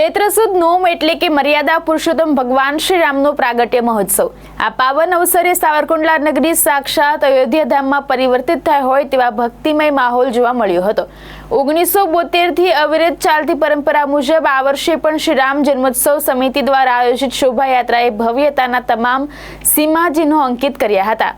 ચૈત્ર સુદ નોમ એટલે કે મર્યાદા પુરુષોત્તમ ભગવાન શ્રી રામનો પ્રાગટ્ય મહોત્સવ। આ પાવન અવસરે સાવરકુંડલા નગરી સાક્ષાત અયોધ્યા ધામમાં પરિવર્તિત થાય હોય તેવા ભક્તિમય માહોલ જોવા મળ્યો હતો। 1972 થી અવિરત ચાલતી પરંપરા મુજબ આ વર્ષે પણ શ્રી રામ જન્મોત્સવ સમિતિ દ્વારા આયોજિત શોભાયાત્રાએ ભવ્યતાના તમામ સીમાચિહ્નો અંકિત કર્યા હતા।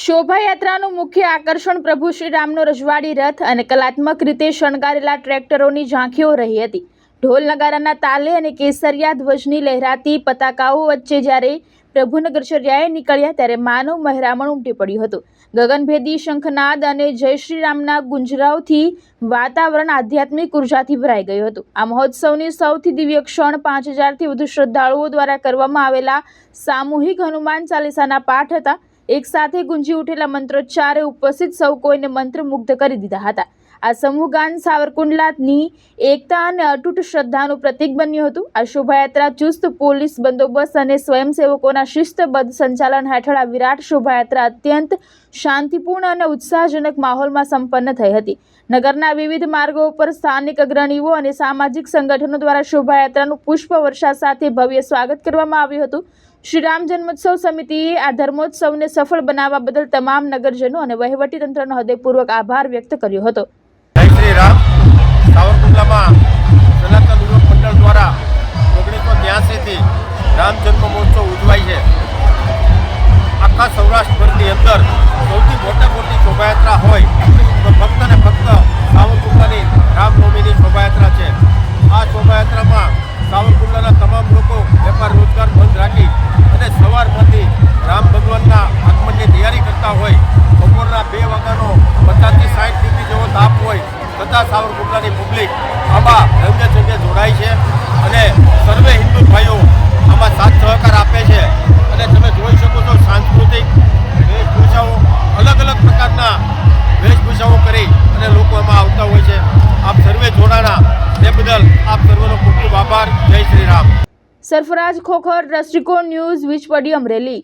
શોભાયાત્રાનું મુખ્ય આકર્ષણ પ્રભુ શ્રી રામનો રજવાડી રથ અને કલાત્મક રીતે શણગારેલા ટ્રેક્ટરોની ઝાંખીઓ રહી હતી। ઢોલ નગારાના તાલે અને કેસરિયા ધ્વજની લહેરાતી પતાકાઓ વચ્ચે જ્યારે પ્રભુ નગરચર્યાએ નીકળ્યા ત્યારે માનવ મહેરામણ ઉમટી પડ્યું હતું। ગગનભેદી શંખનાદ અને જય શ્રી રામના ગુંજરાવથી વાતાવરણ આધ્યાત્મિક ઉર્જાથી ભરાઈ ગયું હતું। આ મહોત્સવની સૌથી દિવ્ય ક્ષણ 5000થી વધુ શ્રદ્ધાળુઓ દ્વારા કરવામાં આવેલા સામૂહિક હનુમાન ચાલીસાના પાઠ હતા। એક સાથે ગુંજી ઉઠેલા મંત્રોચ્ચારે ઉપસ્થિત સૌ કોઈને મંત્રમુગ્ધ કરી દીધા હતા। આ સમૂહ ગાન સાવરકુંડલાની એકતા અને અતૂટ શ્રદ્ધાનું પ્રતીક બન્યું હતું। આ શોભાયાત્રા ચુસ્ત પોલીસ બંદોબસ્ત અને સ્વયંસેવકોના શિસ્તબદ્ધ સંચાલન હેઠળ આ વિરાટ શોભાયાત્રા અત્યંત શાંતિપૂર્ણ અને ઉત્સાહજનક માહોલમાં સંપન્ન થઈ હતી। નગરના વિવિધ માર્ગો પર સ્થાનિક અગ્રણીઓ અને સામાજિક સંગઠનો દ્વારા શોભાયાત્રાનું પુષ્પવર્ષા સાથે ભવ્ય સ્વાગત કરવામાં આવ્યું હતું। શ્રી રામ જન્મોત્સવ સમિતિએ આ ધર્મોત્સવને સફળ બનાવવા બદલ તમામ નગરજનો અને વહીવટીતંત્રનો હૃદયપૂર્વક આભાર વ્યક્ત કર્યો હતો। જય શ્રી રામ। સાવરકુંડલામાં સનાતન યુવક મંડળ દ્વારા 1983 થી રામ જન્મ મહોત્સવ ઉજવાય છે। આખા સૌરાષ્ટ્રભરની અંદર સૌથી મોટી શોભાયાત્રા હોય તો ફક્ત ને ફક્ત સાવરકુંડલાની રામનવમીની શોભાયાત્રા છે। આ શોભાયાત્રામાં સાવરકુંડલાના તમામ લોકો વેપાર રોજગાર બંધ રાખી અને સવારમાંથી રામ ભગવાનના આગમનની તૈયારી કરતા હોય। બપોરના 2 વાગ્યાનો 50 થી 60 ડિગ્રી જેવો તાપ હોય છતાં સાવરકુંડલાની પબ્લિક આમાં રંગે જોડાય છે અને સર્વે હિન્દુ ભાઈઓ આમાં સાથ સહકાર આપે છે। અને તમે જોઈ શકો છો સાંસ્કૃતિક વેશભૂષાઓ અલગ પ્રકારના વેશભૂષાઓ કરી અને લોકો એમાં આવતા હોય છે। આપ સર્વે જોડાણા તે બદલ આપ સર્વેનો ખૂબ ખૂબ આભાર। જય શ્રી રામ। સરફરાજ ખોખર, દ્રષ્ટિકોણ ન્યૂઝ, વીજપડી, અમરેલી।